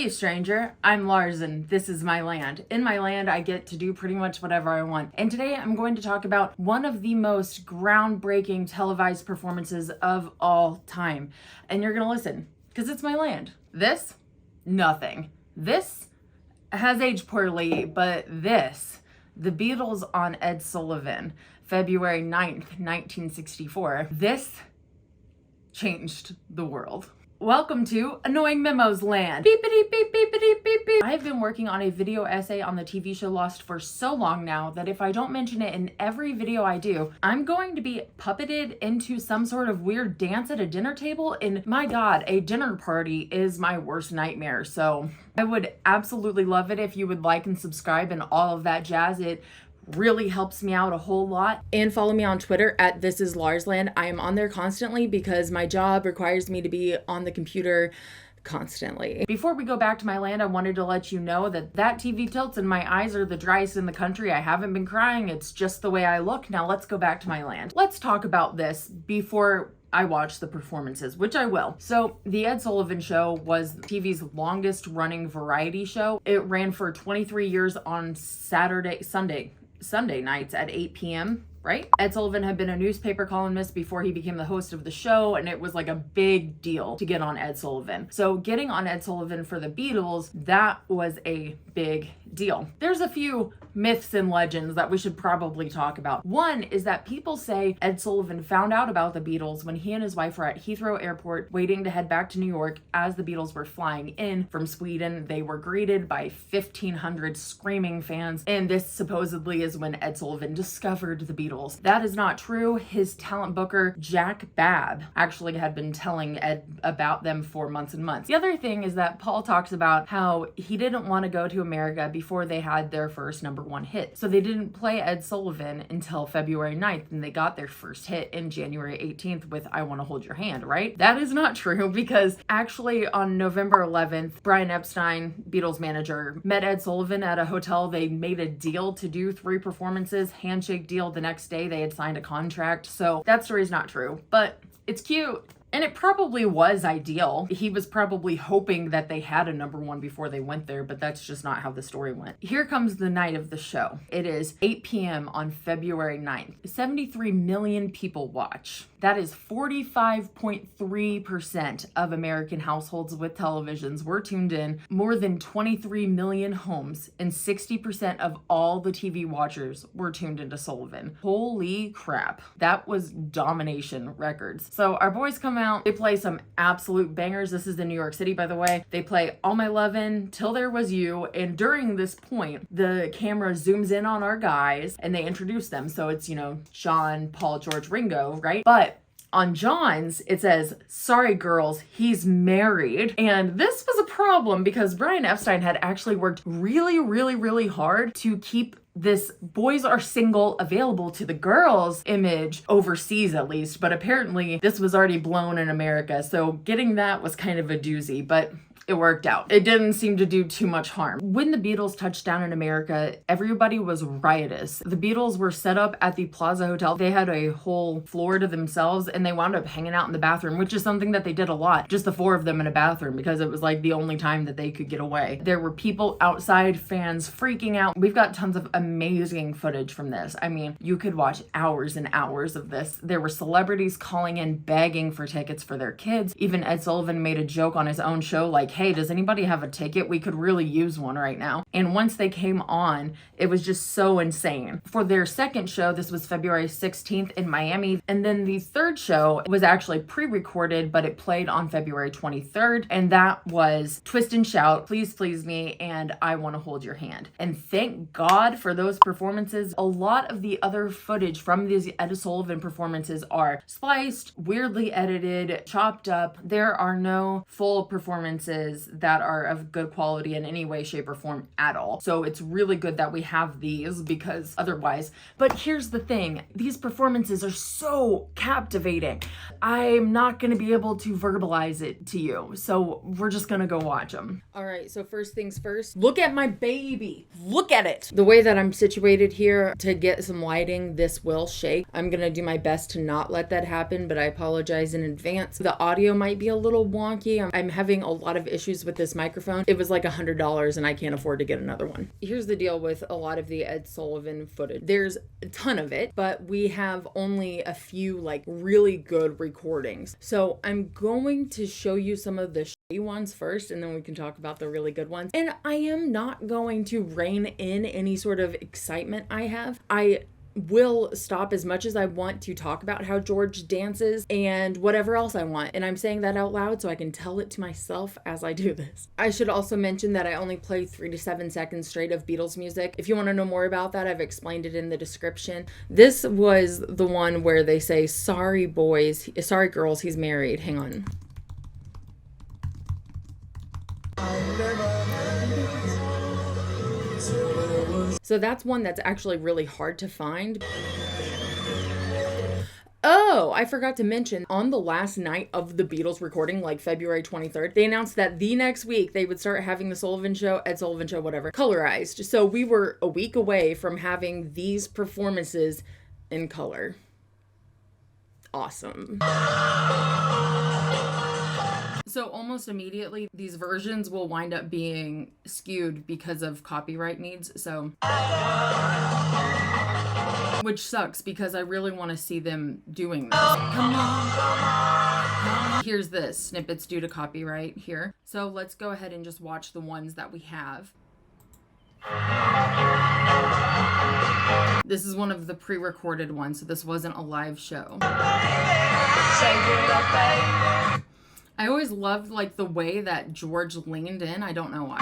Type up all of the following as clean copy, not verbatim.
Hey stranger, I'm Lars and this is my land. In my land, I get to do pretty much whatever I want. And today I'm going to talk about one of the most groundbreaking televised performances of all time. And you're gonna listen, because it's my land. This, nothing. This has aged poorly, but this, the Beatles on Ed Sullivan, February 9th, 1964. This changed the world. Welcome to Annoying Memos Land. Beepity beep beepity beep beep. I have been working on a video essay on the TV show Lost for so long now that if I don't mention it in every video I do, I'm going to be puppeted into some sort of weird dance at a dinner table, and my god, a dinner party is my worst nightmare. So I would absolutely love it if you would like and subscribe and all of that jazz. It really helps me out a whole lot. And follow me on Twitter at ThisIsLarsland. I am on there constantly because my job requires me to be on the computer constantly. Before we go back to my land, I wanted to let you know that TV tilts and my eyes are the driest in the country. I haven't been crying. It's just the way I look. Now let's go back to my land. Let's talk about this before I watch the performances, which I will. So the Ed Sullivan Show was TV's longest running variety show. It ran for 23 years on Sunday nights at 8 p.m., right? Ed Sullivan had been a newspaper columnist before he became the host of the show, and it was like a big deal to get on Ed Sullivan. So getting on Ed Sullivan for the Beatles, that was a big deal. There's a few myths and legends that we should probably talk about. One is that people say Ed Sullivan found out about the Beatles when he and his wife were at Heathrow Airport waiting to head back to New York as the Beatles were flying in from Sweden. They were greeted by 1,500 screaming fans, and this supposedly is when Ed Sullivan discovered the Beatles. That is not true. His talent booker, Jack Babb, actually had been telling Ed about them for months and months. The other thing is that Paul talks about how he didn't want to go to America before they had their first #1 hit. So they didn't play Ed Sullivan until February 9th, and they got their first hit in January 18th with I Want to Hold Your Hand, right? That is not true, because actually on November 11th, Brian Epstein, Beatles manager, met Ed Sullivan at a hotel. They made a deal to do 3 performances, handshake deal. The next day they had signed a contract. So that story's not true, but it's cute. And it probably was ideal. He was probably hoping that they had a #1 before they went there, but that's just not how the story went. Here comes the night of the show. It is 8 p.m. on February 9th. 73 million people watch. That is 45.3% of American households with televisions were tuned in. More than 23 million homes and 60% of all the TV watchers were tuned into Sullivan. Holy crap. That was domination records. So our boys come out, they play some absolute bangers. This is in New York City, by the way. They play All My Lovin', Till There Was You, and during this point, the camera zooms in on our guys and they introduce them. So it's, John, Paul, George, Ringo, right? But on John's, it says, "Sorry girls, he's married." And this was a problem because Brian Epstein had actually worked really, really, really hard to keep this boys are single available to the girls image overseas, at least, but apparently this was already blown in America. So getting that was kind of a doozy, but it worked out. It didn't seem to do too much harm. When the Beatles touched down in America, everybody was riotous. The Beatles were set up at the Plaza Hotel. They had a whole floor to themselves and they wound up hanging out in the bathroom, which is something that they did a lot. Just the 4 of them in a bathroom because it was like the only time that they could get away. There were people outside, fans freaking out. We've got tons of amazing footage from this. I mean, you could watch hours and hours of this. There were celebrities calling in begging for tickets for their kids. Even Ed Sullivan made a joke on his own show like, "Hey, does anybody have a ticket? We could really use one right now." And once they came on, it was just so insane. For their second show, this was February 16th in Miami. And then the third show was actually pre-recorded, but it played on February 23rd. And that was Twist and Shout, Please Please Me, and I Want to Hold Your Hand. And thank God for those performances. A lot of the other footage from these Ed Sullivan performances are spliced, weirdly edited, chopped up. There are no full performances that are of good quality in any way, shape, or form at all. So it's really good that we have these because otherwise. But here's the thing. These performances are so captivating. I'm not going to be able to verbalize it to you. So we're just going to go watch them. All right. So first things first, look at my baby. Look at it. The way that I'm situated here to get some lighting, this will shake. I'm going to do my best to not let that happen, but I apologize in advance. The audio might be a little wonky. I'm having a lot of issues with this microphone. It was like $100 and I can't afford to get another one. Here's the deal with a lot of the Ed Sullivan footage. There's a ton of it, but we have only a few like really good recordings. So I'm going to show you some of the shitty ones first, and then we can talk about the really good ones. And I am not going to rein in any sort of excitement I have. I will stop as much as I want to talk about how George dances and whatever else I want. And I'm saying that out loud so I can tell it to myself as I do this. I should also mention that I only play 3 to 7 seconds straight of Beatles music. If you want to know more about that, I've explained it in the description. This was the one where they say, sorry boys, sorry girls, he's married. Hang on. So that's one that's actually really hard to find. Oh, I forgot to mention, on the last night of the Beatles recording, like February 23rd, they announced that the next week they would start having the Sullivan Show, Ed Sullivan Show, whatever, colorized. So we were a week away from having these performances in color. Awesome. So almost immediately, these versions will wind up being skewed because of copyright needs. So, which sucks because I really want to see them doing this. Come on. Here's this. Snippets due to copyright here. So let's go ahead and just watch the ones that we have. This is one of the pre-recorded ones, so this wasn't a live show. I always loved like the way that George leaned in. I don't know why.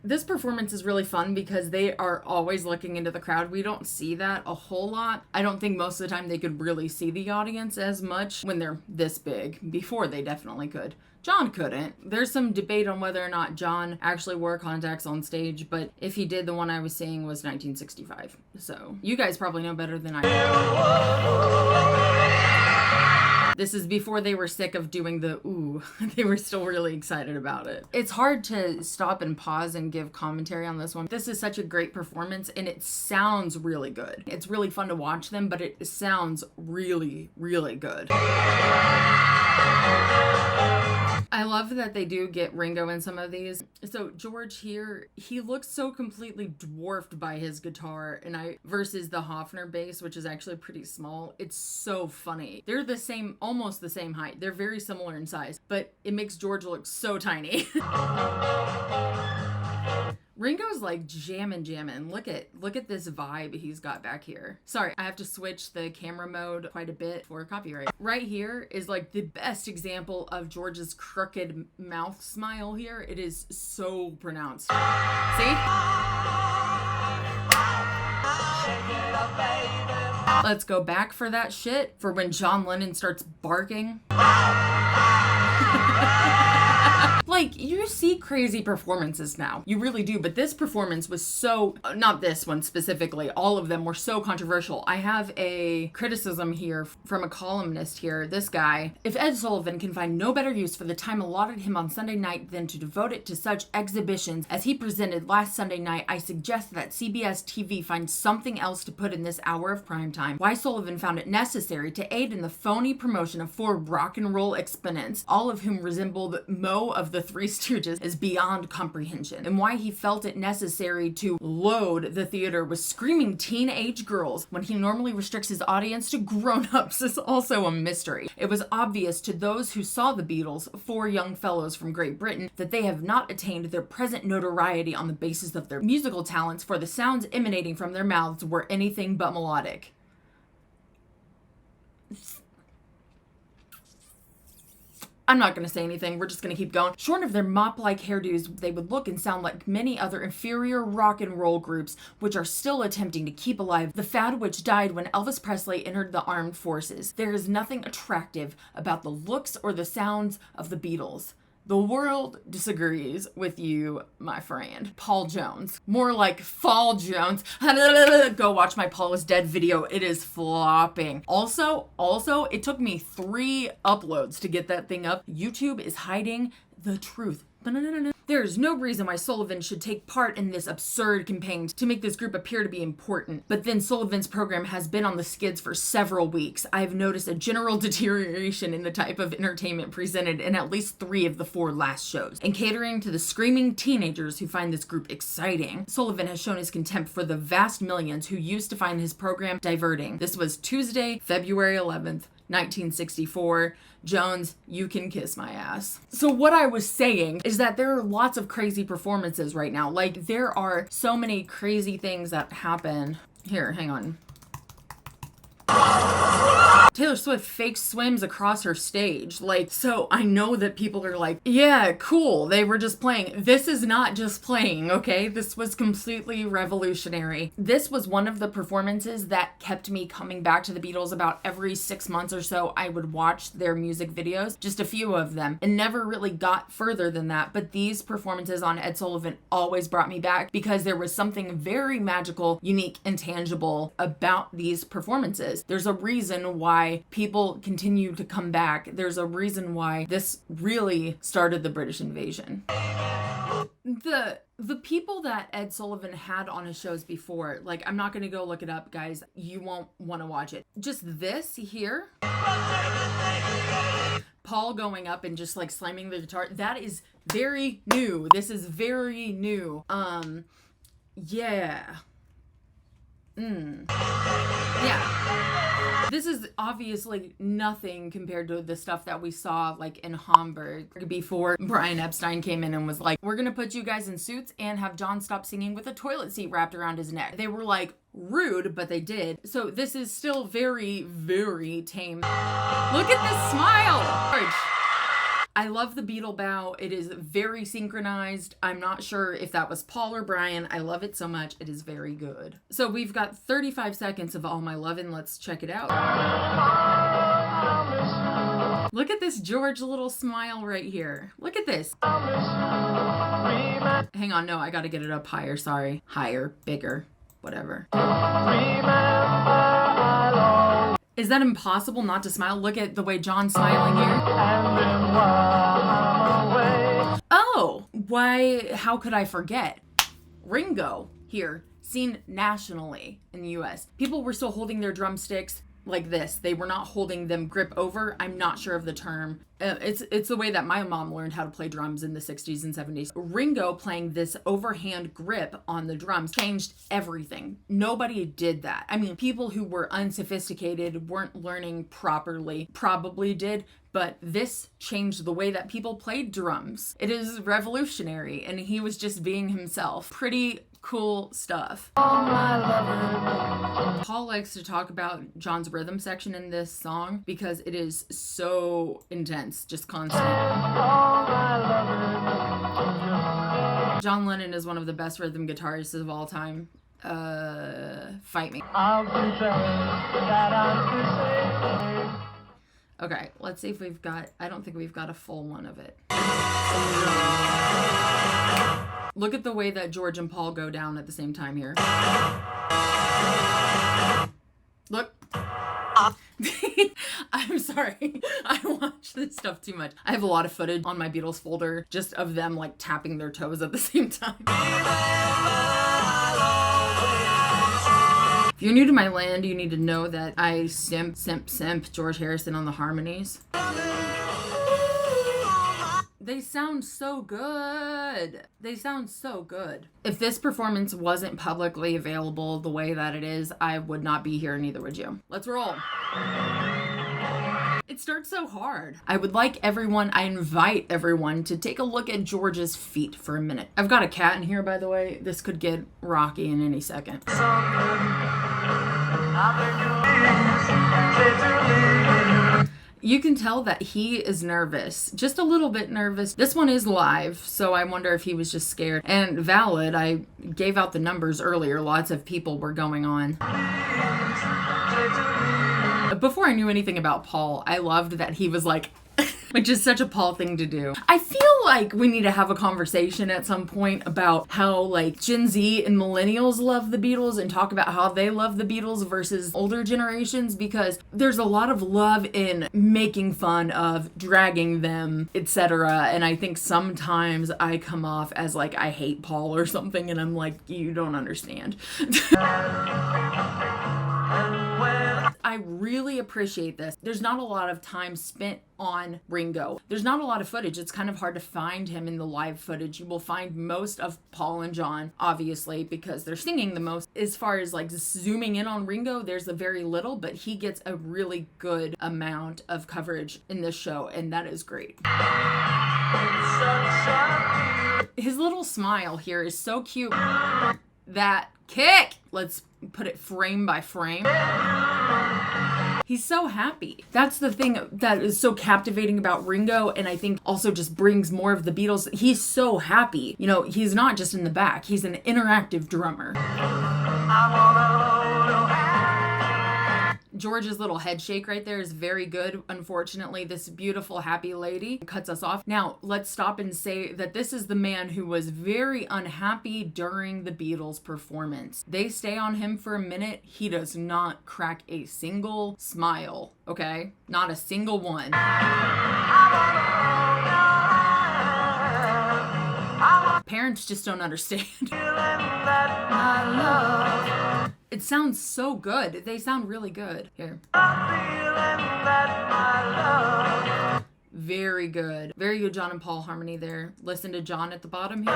This performance is really fun because they are always looking into the crowd. We don't see that a whole lot. I don't think most of the time they could really see the audience as much when they're this big. Before they definitely could. John couldn't. There's some debate on whether or not John actually wore contacts on stage, but if he did, the one I was seeing was 1965. So you guys probably know better than I do. This is before they were sick of doing the ooh. They were still really excited about it. It's hard to stop and pause and give commentary on this one. This is such a great performance and it sounds really good. It's really fun to watch them, but it sounds really, really good. I love that they do get Ringo in some of these. So George here, he looks so completely dwarfed by his guitar versus the Hofner bass, which is actually pretty small. It's so funny. They're the same, almost the same height. They're very similar in size, but it makes George look so tiny. Ringo's like jamming. Look at this vibe he's got back here. Sorry, I have to switch the camera mode quite a bit for copyright. Right here is like the best example of George's crooked mouth smile here. It is so pronounced. See? Let's go back for that shit for when John Lennon starts barking. Like, you see crazy performances now. You really do. But this performance was so, not this one specifically, all of them were so controversial. I have a criticism here from a columnist here, this guy. If Ed Sullivan can find no better use for the time allotted him on Sunday night than to devote it to such exhibitions as he presented last Sunday night, I suggest that CBS TV find something else to put in this hour of prime time. Why Sullivan found it necessary to aid in the phony promotion of 4 rock and roll exponents, all of whom resembled Moe of the Three Stooges, is beyond comprehension, and why he felt it necessary to load the theater with screaming teenage girls when he normally restricts his audience to grown-ups is also a mystery. It was obvious to those who saw the Beatles, 4 young fellows from Great Britain, that they have not attained their present notoriety on the basis of their musical talents, for the sounds emanating from their mouths were anything but melodic. I'm not going to say anything. We're just going to keep going. Short of their mop-like hairdos, they would look and sound like many other inferior rock and roll groups, which are still attempting to keep alive the fad which died when Elvis Presley entered the armed forces. There is nothing attractive about the looks or the sounds of the Beatles. The world disagrees with you, my friend. Paul Jones. More like Fall Jones. Go watch my Paul is Dead video. It is flopping. Also, it took me 3 uploads to get that thing up. YouTube is hiding the truth. There's no reason why Sullivan should take part in this absurd campaign to make this group appear to be important. But then Sullivan's program has been on the skids for several weeks. I've noticed a general deterioration in the type of entertainment presented in at least 3 of the 4 last shows. And catering to the screaming teenagers who find this group exciting, Sullivan has shown his contempt for the vast millions who used to find his program diverting. This was Tuesday, February 11th, 1964. Jones, you can kiss my ass. So what I was saying is that there are lots of crazy performances right now. Like, there are so many crazy things that happen. Here, hang on. Taylor Swift fake swims across her stage. Like, so I know that people are like, yeah, cool, they were just playing. This is not just playing, okay? This was completely revolutionary. This was one of the performances that kept me coming back to the Beatles. About every 6 months or so, I would watch their music videos, just a few of them, and never really got further than that. But these performances on Ed Sullivan always brought me back because there was something very magical, unique, and tangible about these performances. There's a reason why people continue to come back. There's a reason why this really started the British invasion. The people that Ed Sullivan had on his shows before, like, I'm not going to go look it up, guys. You won't want to watch it. Just this here. Paul going up and just like slamming the guitar. That is very new. This is very new. Yeah. Yeah. This is obviously nothing compared to the stuff that we saw like in Hamburg before Brian Epstein came in and was like, we're gonna put you guys in suits and have John stop singing with a toilet seat wrapped around his neck. They were like rude, but they did. So this is still very, very tame. Look at this smile! I love the Beatle bow. It is very synchronized. I'm not sure if that was Paul or Brian. I love it so much. It is very good. So we've got 35 seconds of All My Lovin'. Let's check it out. Look at this George little smile right here. Look at this. Hang on, no, I gotta get it up higher. Sorry. Higher, bigger, whatever. Is that impossible not to smile? Look at the way John's smiling here. Oh, why, how could I forget? Ringo here, seen nationally in the US. People were still holding their drumsticks like this. They were not holding them grip over. I'm not sure of the term. It's the way that my mom learned how to play drums in the 60s and 70s. Ringo playing this overhand grip on the drums changed everything. Nobody did that. I mean, people who were unsophisticated, weren't learning properly, probably did, but this changed the way that people played drums. It is revolutionary, and he was just being himself. Pretty cool stuff. Paul likes to talk about John's rhythm section in this song because it is so intense, just constant. John Lennon is one of the best rhythm guitarists of all time. Fight me. Okay, let's see if we've got, I don't think we've got a full one of it. Look at the way that George and Paul go down at the same time here. Look. I'm sorry. I watch this stuff too much. I have a lot of footage on my Beatles folder just of them like tapping their toes at the same time. If you're new to my land, you need to know that I simp George Harrison on the harmonies. They sound so good. They sound so good. If this performance wasn't publicly available the way that it is, I would not be here, neither would you. Let's roll. It starts so hard. I invite everyone to take a look at George's feet for a minute. I've got a cat in here, by the way. This could get rocky in any second. You can tell that he is nervous, just a little bit nervous. This one is live, so I wonder if he was just scared. And valid, I gave out the numbers earlier. Lots of people were going on. Before I knew anything about Paul, I loved that he was like, which is such a Paul thing to do. I feel like we need to have a conversation at some point about how like Gen Z and millennials love the Beatles and talk about how they love the Beatles versus older generations, because there's a lot of love in making fun of, dragging them, etc. And I think sometimes I come off as like I hate Paul or something, and I'm like, you don't understand. I really appreciate this. There's not a lot of time spent on Ringo. There's not a lot of footage. It's kind of hard to find him in the live footage. You will find most of Paul and John, obviously, because they're singing the most. As far as like zooming in on Ringo, there's a very little, but he gets a really good amount of coverage in this show, and that is great. His little smile here is so cute. That kick! Let's put it frame by frame. He's so happy. That's the thing that is so captivating about Ringo, and I think also just brings more of the Beatles. He's so happy. You know, he's not just in the back. He's an interactive drummer. George's little head shake right there is very good. Unfortunately, this beautiful, happy lady cuts us off. Now, let's stop and say that this is the man who was very unhappy during the Beatles' performance. They stay on him for a minute. He does not crack a single smile, okay? Not a single one. Parents just don't understand. It sounds so good. They sound really good. Here. Very good. Very good John and Paul harmony there. Listen to John at the bottom here.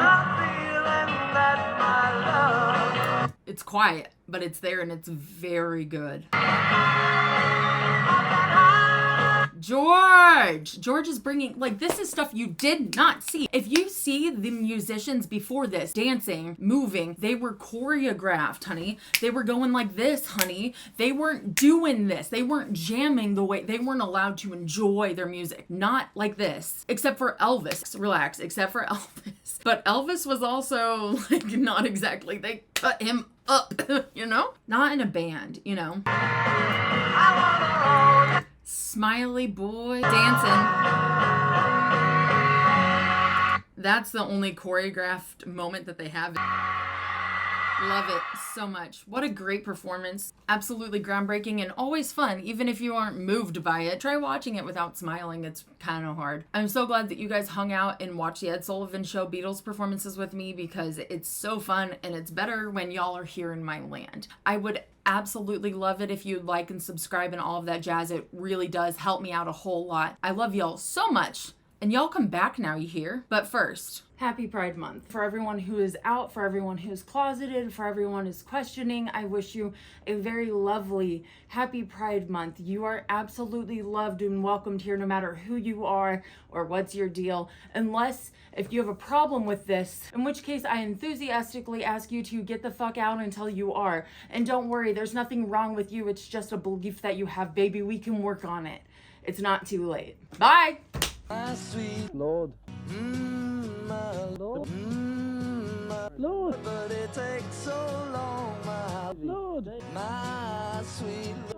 It's quiet, but it's there and it's very good. George is bringing, like, this is stuff you did not see. If you see the musicians before this dancing, moving, they were choreographed, honey. They were going like this, honey. They weren't doing this. They weren't jamming the way, they weren't allowed to enjoy their music. Not like this, except for Elvis. Relax, except for Elvis. But Elvis was also like not exactly, they cut him up, you know? Not in a band, you know? Smiley boy dancing. That's the only choreographed moment that they have. Love it so much. What a great performance. Absolutely groundbreaking and always fun. Even if you aren't moved by it, try watching it without smiling. It's kind of hard. I'm so glad that you guys hung out and watched the Ed Sullivan Show Beatles performances with me, because it's so fun and it's better when y'all are here in my land. I would absolutely love it if you'd like and subscribe and all of that jazz. It really does help me out a whole lot. I love y'all so much. And y'all come back now, you hear? But first, happy Pride Month. For everyone who is out, for everyone who's closeted, for everyone who's questioning, I wish you a very lovely, happy Pride Month. You are absolutely loved and welcomed here no matter who you are or what's your deal. Unless if you have a problem with this, in which case I enthusiastically ask you to get the fuck out until you are. And don't worry, there's nothing wrong with you. It's just a belief that you have, baby. We can work on it. It's not too late. Bye! My sweet Lord, my Lord, my Lord, but it takes so long, my Lord, my sweet Lord.